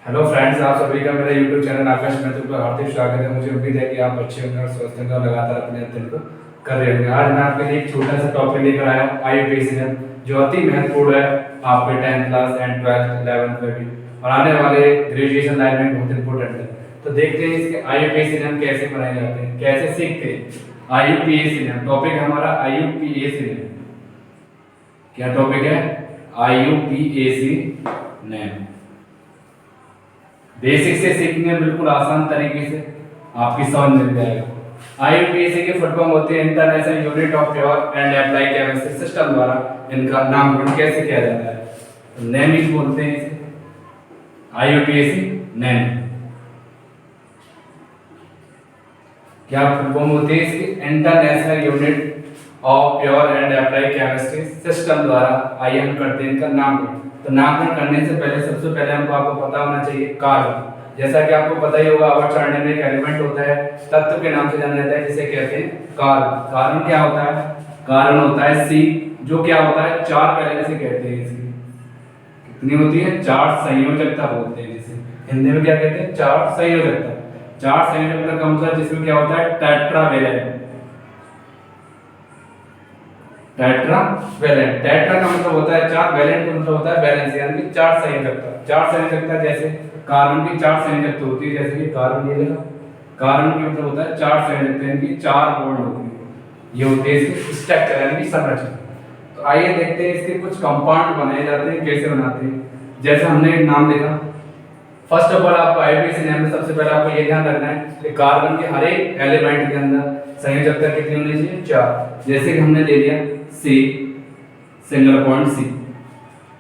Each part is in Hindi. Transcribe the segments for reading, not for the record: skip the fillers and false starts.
हेलो फ्रेंड्स, आप सभी का मेरे YouTube चैनल आकाश मेहतो पर हार्दिक स्वागत है। मुझे उम्मीद है कि आप अच्छे होंगे और स्वस्थ होंगे और लगातार अपने अध्ययन को कर रहे होंगे। आज मैं आपके लिए एक छोटा सा टॉपिक लेकर आया हूँ IUPAC जो अति महत्वपूर्ण है आपके 10th class and 12th 11th में भी और आने वाले ग्रेजुएशन लाइन में बहुत इंपॉर्टेंट है। तो देखते हैं इसके IUPAC कैसे बनाए जाते हैं, कैसे सीखते हैं। IUPAC टॉपिक हमारा IUPAC। क्या टॉपिक है? IUPAC। बेसिक से सीखने बिल्कुल आसान तरीके से आपकी समझ मिल जाएगा। IUPAC के फुल फॉर्म होते हैं international unit of pure and apply chemistry system. द्वारा इनका नामकरण कैसे किया जाता है? तो नेमिंग बोलते हैं इसे, IUPAC नेम। क्या फुल फॉर्म होती है इसकी? International unit of pure and apply chemistry system द्वारा IUPAC करते हैं इनका नामकरण। तो नामकरण करने से पहले सबसे पहले हमको आपको पता होना चाहिए कार्बन। जैसा कि आपको पता ही होगा, अवर चढ़ने में एक एलिमेंट होता है, तत्व के नाम से जाना जाता है, जिसे कहते हैं कार्बन। कार्बन क्या होता है? कार्बन होता है C, जो क्या होता है? 4 वैलेंसी कहते हैं इसकी। कितनी होती है? 4 संयोजकता बोलते हैं जिसे हिंदी में क्या कहते हैं? 4 संयोजकता। 4 संयोजकता का मतलब जिसमें क्या होता है? टेट्रावैलेंट। टेट्रावैलेंट, टेट्रा का मतलब होता है 4, वैलेंट का मतलब होता है बैलेंस, यानी कि 4 संयोजकता। 4 संयोजकता जैसे कार्बन की 4 संयोजकता होती है, जैसे कि कार्बन ये देखा, कार्बन का मतलब होता है 4 संयोजकता, यानी कि 4 बॉन्ड होती है। ये होते हैं इसके स्ट्रक्चर, यानी कि संरचना। तो आइए देखते हैं इसके कुछ कंपाउंड बनाए जाते हैं, कैसे बनाते हैं। जैसे हमने एक नाम देखा, फर्स्ट ऑफ ऑल आपको IUPAC नेम में सबसे पहले आपको ये ध्यान रखना है कि कार्बन के हर एक एलिमेंट के अंदर संयोजकता कितनी होनी चाहिए? 4। जैसे कि हमने ले लिया C, सिंगल बॉन्ड C।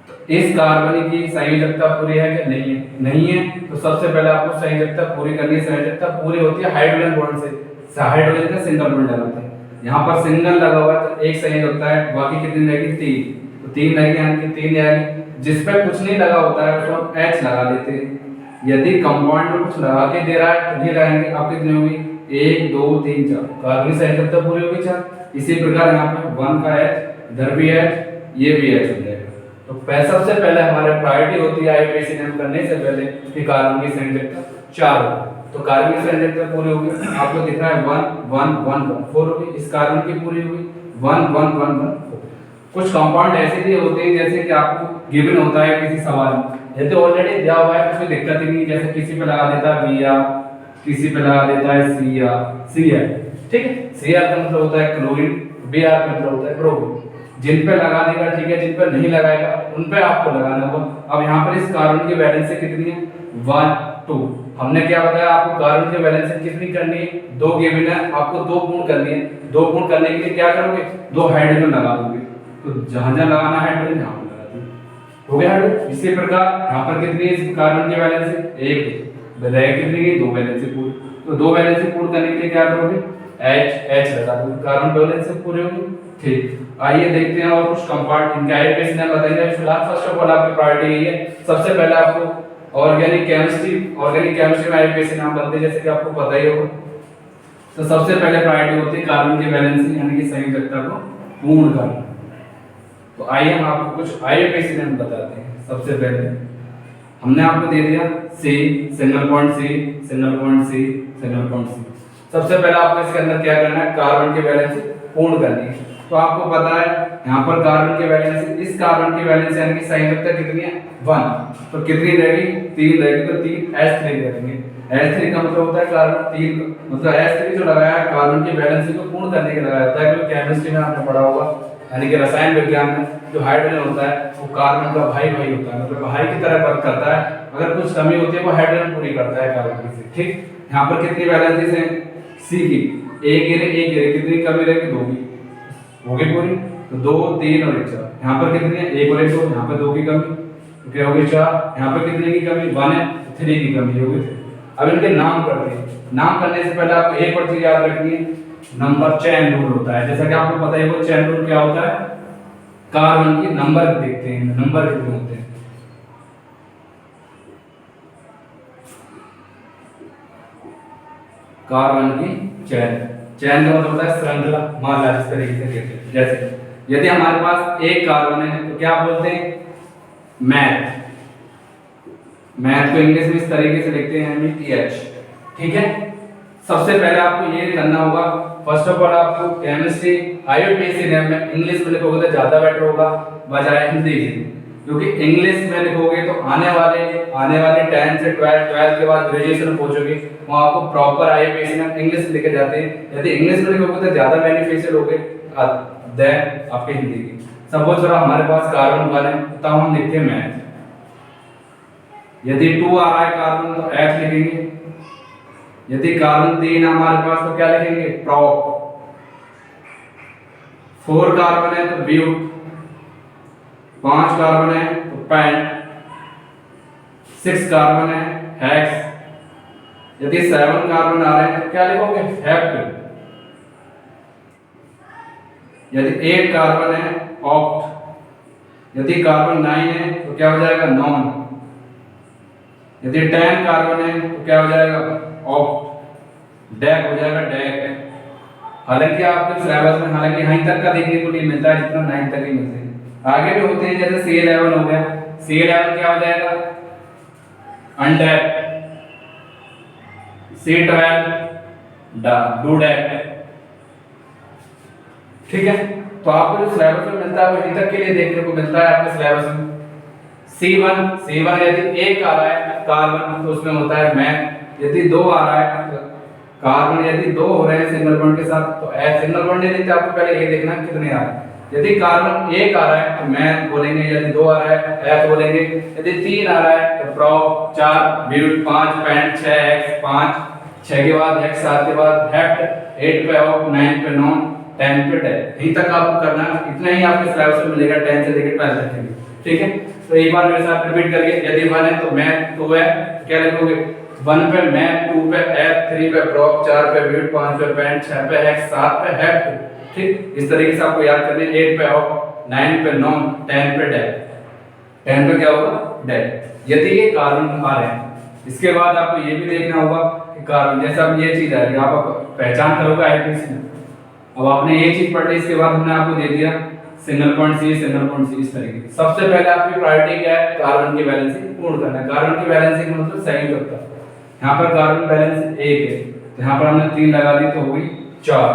तो इस कार्बन की संयोजकता पूरी है कि नहीं है? नहीं है। तो सबसे पहले आपको संयोजकता पूरी करनी है। संयोजकता पूरी होती है हाइड्रोजन बॉन्ड से। हाइड्रोजन का सिंगल बॉन्ड लगाते हैं, यहाँ पर सिंगल लगा हुआ है तो एक संयोजकता है, बाकी कितनी रहेगी? 3। तो 3 रहेगी, यानी कि 3 आएगी। जिसपे कुछ नहीं लगा होता है उसको हम H लगा देते हैं। यदि कंपाउंड में कुछ लगा के दे रहा है तो नहीं लगाएंगे। अब कितनी होगी? 1 2 3 4, कार्बन की संयोजकता पूरी होगी 4। इसी प्रकार यहाँ पे 1 का H, इधर भी H, ये भी H हो जाएगा। तो सबसे पहले हमारे प्रायोरिटी होती है IUPAC नेम करने से पहले कि कार्बन की संयोजकता 4 हो। तो कार्बन की संयोजकता पूरी होगी, आपको दिख रहा है 1 1 1 1 4 होगी। इस कार्बन की पूरी होगी 1 1 1 1 4। कुछ कंपाउंड ऐसे भी होते हैं जैसे कि आपको गिवन होता है किसी सवाल में, ये तो ऑलरेडी दिया हुआ है, कोई दिक्कत ही नहीं। जैसे किसी पे लगा देता है Br, किसी पे लगा देता है Cr, ठीक है। Cr का मतलब होता है क्लोरीन, Br का मतलब होता है ब्रोमीन। जिन पे लगा देगा ठीक है, जिन पे नहीं लगाएगा उन पे आपको लगाना होगा। अब यहाँ पर इस कार्बन की वैलेंसी कितनी है? 1 2। हमने क्या बताया आपको? कार्बन की वैलेंसी कितनी करनी है? 2 गिवन है, आपको 2 पूर्ण करनी है। 2 पूर्ण करने के लिए क्या करोगे? 2 हाइड्रोजन लगा दोगे। तो जहां जहां लगाना है हाइड्रोजन यहाँ पर लगा दो, हो गया हाइड्रोजन। इसी प्रकार यहाँ पर कितनी है इस कार्बन की वैलेंसी? 1 रह कितनी है? 2 वैलेंसी पूरी। तो 2 वैलेंसी पूर्ण करने के लिए क्या करोगे? H लगा दोगे, कार्बन वैलेंसी पूरी होगी। ठीक, आइए देखते हैं और कुछ कंपाउंड इनके IUPAC नेम बताएंगे। फिलहाल फर्स्ट ऑफ ऑल आपकी प्रायोरिटी यही है, सबसे पहले आपको ऑर्गेनिक केमिस्ट्री में IUPAC नाम बनते हैं, जैसे कि आपको पता ही होगा। तो सबसे पहले प्रायोरिटी होती है कार्बन की वैलेंसी, यानी कि संयोजकता को पूर्ण करना। तो आइए हम आपको कुछ IUPAC नेम बताते हैं। सबसे पहले हमने आपको दे दिया C, single bond C, single bond C, single bond C। सबसे पहले आपको इसके अंदर क्या करना है? कार्बन की वैलेंसी पूर्ण करनी है। तो आपको पता है यहाँ पर कार्बन की वैलेंसी, इस कार्बन की वैलेंसी यानी कि संयोजकता कितनी है? 1। तो कितनी रहेगी? 3 रहेगी। तो 3 H3 रहेंगे। H3 का मतलब होता है कार्बन 3, मतलब H3 जो लगाया है कार्बन की वैलेंसी को पूर्ण करने के लिए लगाया जाता है। क्योंकि केमिस्ट्री में आपने पढ़ा होगा, यानी कि रसायन विज्ञान में जो हाइड्रोजन होता है वो कार्बन का भाई होता है, मतलब भाई की तरह वर्क करता है। अगर कुछ कमी होती है वो हाइड्रोजन पूरी करता है कार्बन की से। ठीक, यहाँ पर कितनी वैलेंसी है? C की एक कितनी कमी रहेगी? 2 की हो गई पूरी। तो 2 3 और 1 4। यहाँ पर कितनी है? 1 और 1 2, यहाँ पर 2 की कमी, तो क्या हो गई 4। यहाँ पर कितने की कमी? 1 है, 3 की कमी हो गई। अब इनके नाम करते हैं। नाम करने से पहले आपको एक और चीज याद रखनी है, नंबर चेन रूल होता है। जैसा कि आपको पता है वो चेन रूल क्या होता है? कार्बन की नंबर देखते हैं, नंबर कितने होते हैं। कार्बन की चेन का मतलब होता है श्रृंखला, माला, जिस तरीके से कहते हैं। जैसे यदि हमारे पास एक कार्बन है तो क्या बोलते हैं? मैथ। मैथ को इंग्लिश में इस तरीके से लिखते हैं METH। ठीक है, सबसे पहले आपको ये करना होगा, फर्स्ट ऑफ ऑल आपको केमिस्ट्री IUPAC नेम में इंग्लिश में लिखोगे तो ज्यादा बेटर होगा बजाय हिंदी के, क्योंकि इंग्लिश में लिखोगे तो आने वाले 10 से 12 के बाद ग्रेजुएशन में पहुंचोगे वहां आपको प्रॉपर IUPAC नेम इंग्लिश लिखे जाते हैं। यदि इंग्लिश में लिखोगे तो ज्यादा बेनिफिशियल होगे देन आपके हिंदी की। सपोज रहा हमारे पास कार्बन 1 है तब हम लिखते हैं मैथ, यदि 2 आ रहा है कार्बन तो F लिखेंगे, यदि कार्बन 3 हमारे पास तो क्या लिखेंगे प्रॉप, 4 कार्बन है तो ब्यूट, 5 कार्बन है तो पेंट, 6 कार्बन है हेक्स, यदि 7 कार्बन आ रहे हैं तो क्या लिखोगे हेप्ट, यदि 8 कार्बन है ऑक्ट, यदि कार्बन 9 है तो क्या हो जाएगा नॉन, यदि 10 कार्बन है तो क्या हो जाएगा ऑक्ट, डेक हो जाएगा डेक। हालांकि आपके सिलेबस में हालांकि यहीं तक का देखने को नहीं मिलता है जितना 9 तक ही मिलते हैं, आगे भी होते हैं जैसे C11 हो गया, C11 क्या हो जाएगा अनडेक, C12 डू डेक। ठीक है, तो आपको जो सिलेबस में मिलता है वो यहीं तक के लिए देखने को मिलता है आपके सिलेबस में। C1 यदि 1 आ रहा है कार्बन तो उसमें होता है मैथ, यदि 2 आ रहा है कार्बन, यदि 2 हो रहे हैं सिंगल बॉन्ड के साथ तो F सिंगल बॉन्ड नहीं लिखते, आपको पहले ये देखना कितने आ रहे हैं। यदि कार्बन 1 आ रहा है तो मैथ बोलेंगे, यदि 2 आ रहा है F बोलेंगे, यदि 3 आ रहा है तो प्रॉप, 4 ब्यूट, 5 पेंट, 6 हेक्स, 5 6 के बाद हेक्स, 7 के बाद हेप्ट, 8 पे ऑक्ट, 9 पे नॉन, 10 पे डेक। यहीं तक आपको करना है, इतना ही आपके सिलेबस में मिलेगा 10 से लेकर 12 तक के। ठीक है, तो एक बार मेरे साथ रिपीट करिए, यदि 1 है तो मैथ, 2 है क्या लिखोगे 1 पे मैथ, 2 पे F, 3 पे प्रॉप, 4 पे ब्यूट, 5 पे पेंट, 6 पे हेक्स, 7 पे हेप्ट। ठीक, इस तरीके से आपको याद करना है। 8 पे ऑक्ट, 9 पे नॉन, 10 पे डेक, 10 पे क्या होगा डेक। यदि ये कार्बन आ रहे हैं, इसके बाद आपको ये भी देखना होगा कि कार्बन जैसे अब ये चीज आ रही है आप पहचान करोगे IUPAC में। अब आपने ये चीज पढ़ ली, इसके बाद हमने आपको दे दिया single bond C, single bond C इस तरीके से। सबसे पहले आपकी प्रायोरिटी क्या है, कार्बन की वैलेंसी पूर्ण करना है। कार्बन की वैलेंसी का मतलब सही होता है, यहाँ पर कार्बन बैलेंस 1 है तो यहाँ पर हमने 3 लगा दी तो हो गई 4,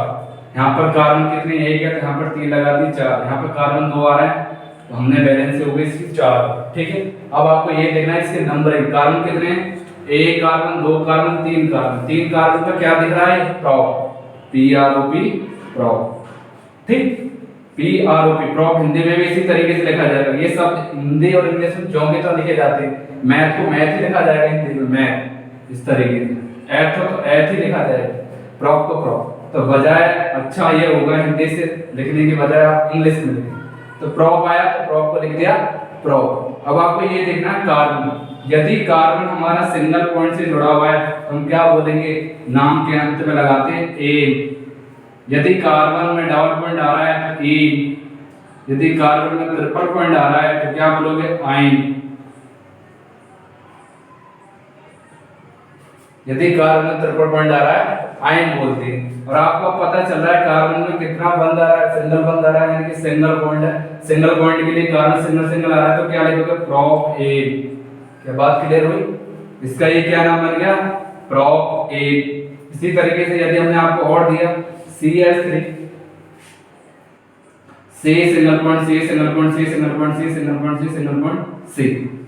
यहाँ पर कार्बन कितनी 1 है तो यहाँ पर 3 लगा दी 4, यहाँ पर कार्बन 2 आ रहा है तो हमने बैलेंस हो गई इसकी 4। ठीक है, अब आपको ये देखना है इसके नंबरिंग, कार्बन कितने हैं 1 कार्बन, 2 कार्बन, 3 कार्बन, 3 कार्बन पर क्या दिख रहा है प्रॉप, PROP प्रॉप। ठीक, PROP प्रॉप हिंदी में भी इसी तरीके से लिखा जाएगा। ये सब हिंदी और इंग्लिश में जोंगे तो लिखे जाते हैं, मैथ को मैथ ही लिखा जाएगा हिंदी में मैथ इस तरीके से, एथ हो तो एथ ही लिखा जाएगा, प्रॉप को प्रॉप। तो बजाय अच्छा ये होगा हिंदी से लिखने की बजाय आप इंग्लिश में लिखें, तो प्रॉप आया तो प्रॉप को लिख दिया प्रॉप। अब आपको ये देखना है कार्बन, यदि कार्बन हमारा सिंगल पॉइंट से जुड़ा हुआ है तो हम क्या बोलेंगे, नाम के अंत में लगाते हैं ए। यदि कार्बन में डबल पॉइंट आ रहा है तो ई, यदि कार्बन में ट्रिपल पॉइंट आ रहा है तो क्या बोलोगे आइन। यदि कार्बन में ट्रिपल पॉइंट आ रहा है आइन बोलते हैं। और आपको पता चल रहा है कार्बन में कितना बंद आ रहा है, सिंगल बंद आ रहा है, यानी कि सिंगल बॉन्ड है। सिंगल बॉन्ड के लिए कार्बन सिंगल सिंगल आ रहा है तो क्या लिखोगे प्रॉप ए। क्या बात क्लियर हुई, इसका ये क्या नाम बन गया प्रॉप ए। इसी तरीके से यदि हमने आपको और दिया CH3, C single bond C single bond C single bond C single bond C single bond C,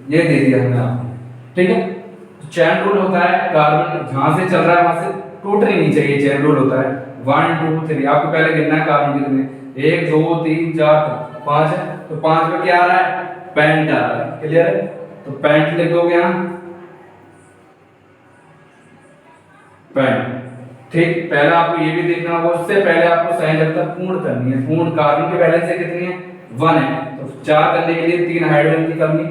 ये दे दिया हमने आपको। ठीक है, चैन रूल होता है, कार्बन जहां से चल रहा है वहां से टूटनी नहीं चाहिए, चैन रूल होता है 1 2 3। आपको पहले गिनना है कार्बन कितने, 1 2 3 4 5 है तो 5 पे क्या आ रहा है पेंट आ रहा है। क्लियर है, तो पेंट लिख दोगे यहाँ पेंट। ठीक, पहले आपको ये भी देखना होगा, उससे पहले आपको संयोजकता पूर्ण करनी है। पूर्ण कार्बन की वैलेंसी कितनी है 1 है तो 4 करने के लिए 3 हाइड्रोजन की कमी।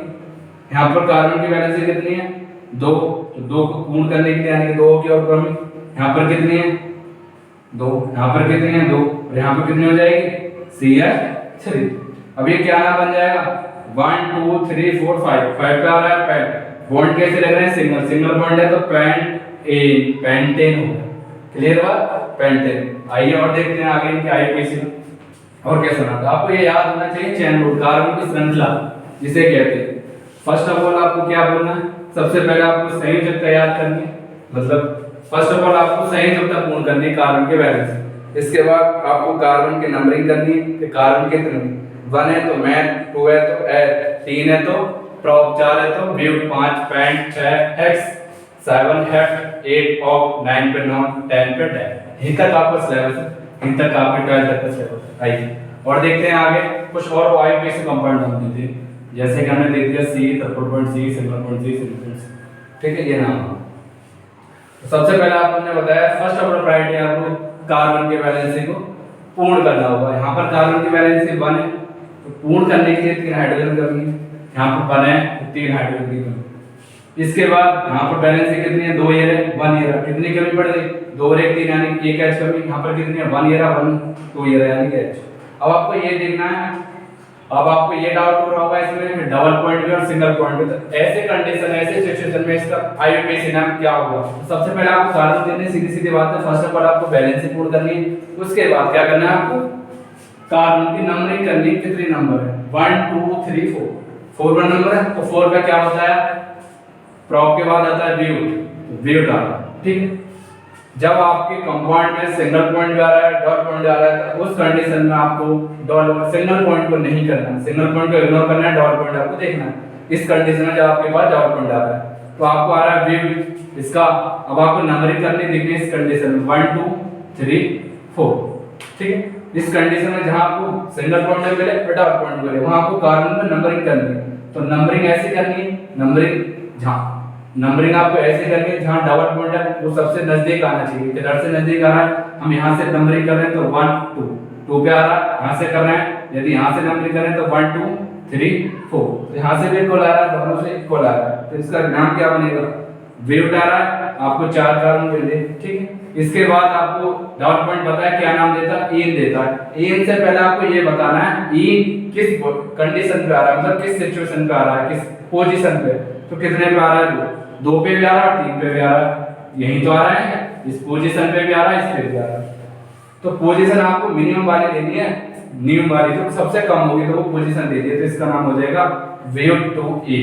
यहाँ पर कार्बन की वैलेंसी कितनी है 2, तो 2 को पूर्ण करने के लिए यानी कि 2 की और कमी। यहाँ पर कितनी है 2, यहाँ पर कितनी है 2 और यहाँ पर कितनी हो जाएगी CH3। अब ये क्या नाम बन जाएगा 1 2 3 4 5 5 पे आ रहा है पेंट। बॉन्ड कैसे लग रहे हैं सिंगल सिंगल बॉन्ड है तो पेंट ए पेंटेन होगा। क्लियर हुआ पेंटेन। आइए और देखते हैं आगे इनके IUPAC में और कैसे बनाते हैं। आपको ये याद होना चाहिए चैन रूल, कार्बन की श्रृंखला जिसे कहते हैं। फर्स्ट ऑफ ऑल आपको क्या बोलना है, सबसे पहले आपको संयोजकता याद करनी है, मतलब फर्स्ट ऑफ ऑल आपको संयोजकता पूर्ण करनी है कार्बन के वैलेंस। इसके बाद आपको कार्बन की नंबरिंग करनी है कि कार्बन कितने, 1 है तो मैन, 2 है तो एड, 3 है तो प्रॉप, 4 है तो ब्यूट, 5 पैंट, 6 हेक्स, 7 हेक्ट, 8 ऑफ, 9 पे नॉन, 10 पे डैश। यहीं तक आपका सिलेबस है, यहीं तक आपके 12 तक का सिलेबस है। आइए और देखते हैं आगे कुछ और आईयूपीएसी कंपाउंड नाम देते हैं, जैसे कि हमने दे दिया C, triple bond C, single bond C, single bond C, ठीक है, ये नाम। सबसे पहले आपने बताया फर्स्ट ऑर्डर प्रायोरिटी आपको कार्बन के वैलेंसी को पूर्ण करना होगा। यहाँ पर कार्बन की वैलेंसी 1 है तो पूर्ण करने के लिए 3 हाइड्रोजन करनी है, यहाँ पर 1 है तो 3 हाइड्रोजन की कमी। इसके बाद यहाँ पर वैलेंसी कितनी है, 2 ईयर है, 1 ईयर है, कितनी कमी पड़ गई, 2 और 1 3 यानी 1 H कमी। यहाँ पर कितनी है, 1 ईयर है, 1 2 ईयर है यानी कि H। अब आपको ये देखना है, अब आपको ये डाउट हो रहा होगा इसमें डबल पॉइंट में और सिंगल पॉइंट में, तो ऐसे कंडीशन ऐसे सिचुएशन में इसका आईयूपीएसी नाम क्या होगा। तो सबसे पहले आपको कारण देने, सीधी सीधी बात है, फर्स्ट ऑफ ऑल आपको बैलेंस पूर्ण करनी है, उसके बाद क्या करना है, आपको कार्बन की नंबरिंग करनी है, कितने नंबर है, 1 2 3 4, 4 नंबर है तो 4 का क्या होता है, प्रॉप के बाद आता है ब्यूट, ब्यूट आ रहा है, ठीक है। जब आपके कंपाउंड में सिंगल पॉइंट जा रहा है, डॉट पॉइंट जा रहा है, तो उस कंडीशन में आपको डॉट सिंगल पॉइंट को नहीं करना है, सिंगल पॉइंट को इग्नोर करना है, डॉट पॉइंट आपको देखना है। इस कंडीशन में जब आपके पास डॉट पॉइंट आ रहा है तो आपको आ रहा है ब्यूट, इसका अब आपको नंबरिंग करनी दिखनी है इस कंडीशन में 1 2 3 4, ठीक है। इस कंडीशन में जहां आपको सिंगल पॉइंट मिले और डॉट पॉइंट मिले वहां आपको कार्बन में नंबरिंग करनी है। तो नंबरिंग ऐसे करनी है, नंबरिंग आपको ऐसे करनी है जहां डबल पॉइंट है वो सबसे नजदीक आना चाहिए, किधर से नजदीक आ रहा है, हम यहां से नंबरिंग कर रहे हैं तो 1 2 2 पे आ रहा है, यहां से कर रहे हैं, यदि यहां से नंबरिंग करें तो 1 2 3 4, तो यहां से भी इक्वल आ रहा है, दोनों से इक्वल आ रहा है, तो इसका नाम क्या बनेगा, ब्यूट आ रहा है, आपको 4 कार्बन मिले, ठीक है। इसके बाद आपको डॉट पॉइंट पता है क्या नाम देता है, ईन देता है। ईन से पहले आपको ये बताना है ईन किस कंडीशन पे आ रहा है, मतलब किस सिचुएशन पे आ रहा है, किस पोजीशन पे, तो कितने पे आ रहा है, 2 पे भी आ रहा है, 3 पे भी आ रहा है, यही तो आ रहा है, इस पोजीशन पे भी आ रहा है, इस पे भी आ रहा है। तो पोजीशन आपको मिनिमम वाली देनी है, न्यूम वाली जो सबसे कम होगी तो वो पोजीशन दे दिए, तो इसका नाम हो जाएगा वेव टू ई।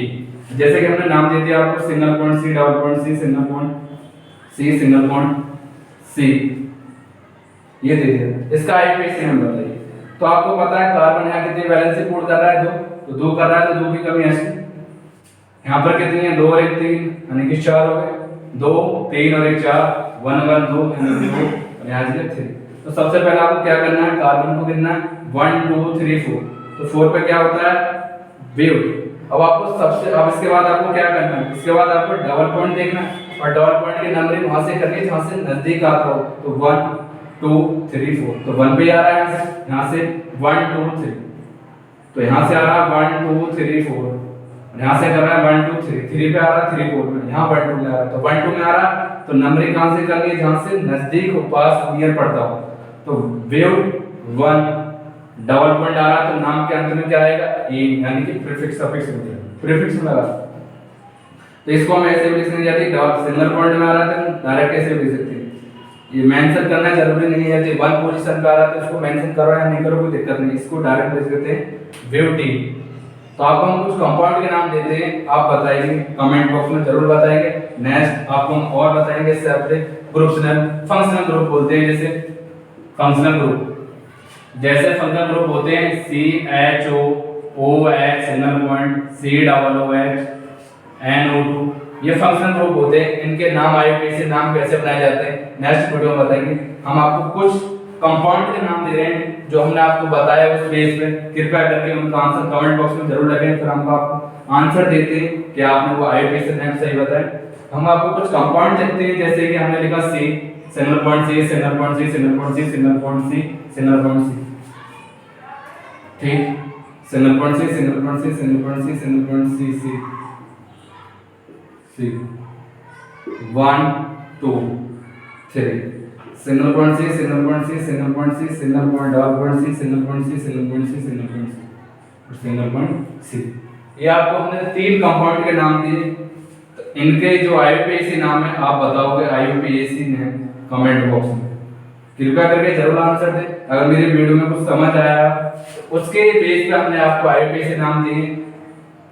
जैसे कि हमने नाम दे दिया आपको single bond C, double bond C, single bond C, single bond C, ये दे दिया। इसका आईयूपीएसी नंबर बताइए। तो आपको पता है कार्बन यहाँ कितनी वैलेंसी पूर्ण कर रहा है, 2, तो 2 कर रहा है तो 2 की कमी ऐसी, यहाँ पर कितनी है, 2 और 1 3 यानी कि 4 हो गए, 2 3 और 1 4, 1 1 2 यानी 2 और यहाँ से 3। तो सबसे पहले आपको क्या करना है, कार्बन को गिनना है 1 2 3 4, तो 4 पे क्या होता है, ब्यूट। अब आपको सबसे, अब इसके बाद आपको क्या करना है, इसके बाद आपको डबल पॉइंट देखना है और डबल पॉइंट की नंबरिंग वहां से करनी है जहां से नजदीक आता हो, तो 1 2 3 4, तो 1 पे आ रहा है, यहाँ से 1 2 3, तो यहाँ से आ रहा है 1 2 3 4, यहाँ से कर रहा है 1 2 3, 3 पे आ रहा है, 3 4 में, यहाँ 1 2 में आ रहा है, तो 1 2 में आ रहा है, तो नंबरिंग कहां से करनी है, जहां से नजदीक हो, पास नियर पड़ता हो, तो वेव 1 डबल पॉइंट आ रहा है, तो नाम के अंत में क्या आएगा, ए, यानी कि प्रीफिक्स सफिक्स हो गया, प्रीफिक्स में लगा, तो इसको हम ऐसे भी लिख सकते हैं, यदि सिंगल पॉइंट में आ रहा है तो डायरेक्ट ऐसे भी लिख सकते हैं, ये मेंशन करना जरूरी नहीं है, यदि 1 पोजीशन पे आ रहा है तो इसको मेंशन करो या नहीं करो कोई दिक्कत नहीं, इसको डायरेक्ट लिख देते हैं वेव टी। तो आपको हम कुछ कंपाउंड के नाम देते हैं, आप बताइए कमेंट बॉक्स में जरूर बताएंगे। नेक्स्ट आपको हम और बताएंगे इससे अपने ग्रुप्स फंक्शनल ग्रुप बोलते हैं, जैसे फंक्शनल ग्रुप, जैसे फंक्शनल ग्रुप होते हैं CHO OH single bond, COOH NO2, ये फंक्शनल ग्रुप होते हैं, इनके नाम आईयूपीएसी नाम कैसे बनाए जाते हैं नेक्स्ट वीडियो में बताएंगे। हम आपको कुछ कंपाउंड के नाम दे रहे हैं जो हमने आपको बताया उस पेज पे, कृपया करके उनका आंसर कमेंट बॉक्स में जरूर लगाएं, फिर हम आपको आंसर देते हैं कि आपने वो आईयूपीएसी नाम सही बताया। हम आपको कुछ कंपाउंड देखते हैं, जैसे कि हमने लिखा C single bond C, single bond C, single bond C, single bond C, single bond C, ठीक, single bond C, single bond C, single bond C, single bond C, C 1 2 3, single bond C, single bond C, single bond C, single bond double bond C, single bond C, single bond C, single bond C और सिंगल बॉन्ड C। ये आपको हमने 3 कंपाउंड के नाम दिए, इनके जो आईयूपीएसी नाम है आप बताओगे आईयूपीएसी नेम कमेंट बॉक्स में, कृपया करके जरूर आंसर दें। अगर मेरी वीडियो में कुछ समझ आया तो उसके बेस पे हमने आपको आईयूपीएसी नाम दिए,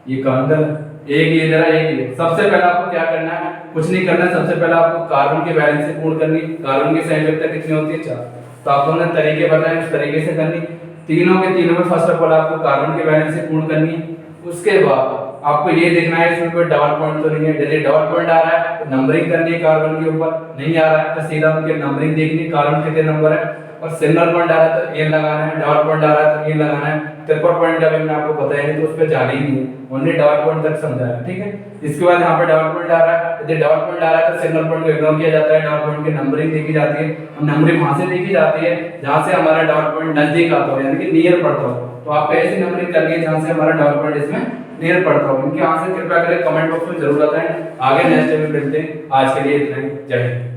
ये काउंटर एक ये दे रहा है, एक ये। सबसे पहले आपको क्या करना है, कुछ नहीं करना है, सबसे पहले आपको कार्बन की वैलेंसी पूर्ण करनी। कार्बन की संयोजकता कितनी होती है, 4। तो आपको हमने तरीके बताए, उस तरीके से करनी। तीनों के तीनों में फर्स्ट ऑफ ऑल आपको कार्बन की वैलेंसी पूर्ण करनी। उसके बाद आपको ये देखना है इसमें कोई डबल पॉइंट तो नहीं है। यदि डबल पॉइंट आ रहा है तो नंबरिंग करनी है कार्बन के ऊपर, नहीं आ रहा है तो सीधा उनके नंबरिंग देखनी, कार्बन कितने नंबर है। और सिंगल पॉइंट आ रहा है तो ये लगाना है, डबल पॉइंट आ रहा है तो ये लगाना है। ट्रिपल पॉइंट का भी मैंने आपको बताया नहीं तो उस पर जाना ही नहीं है, ओनली डबल पॉइंट तक समझाया, ठीक है। इसके बाद यहाँ पे डबल पॉइंट आ रहा है, यदि डबल पॉइंट आ रहा है तो सिंगल पॉइंट को इग्नोर किया जाता है, डबल पॉइंट की नंबरिंग देखी जाती है। और नंबरिंग वहां से देखी जाती है जहां से हमारा डबल पॉइंट नजदीक आता हो, यानी कि नियर पड़ता हो। तो आप ऐसी नंबरिंग करिए जहां से हमारा डबल पॉइंट इसमें नियर पड़ता हो। इनके आंसर कृपया करके कमेंट बॉक्स में जरूर बताएं। आगे नेक्स्ट टाइम मिलते हैं, आज के लिए इतना ही, जय हिंद।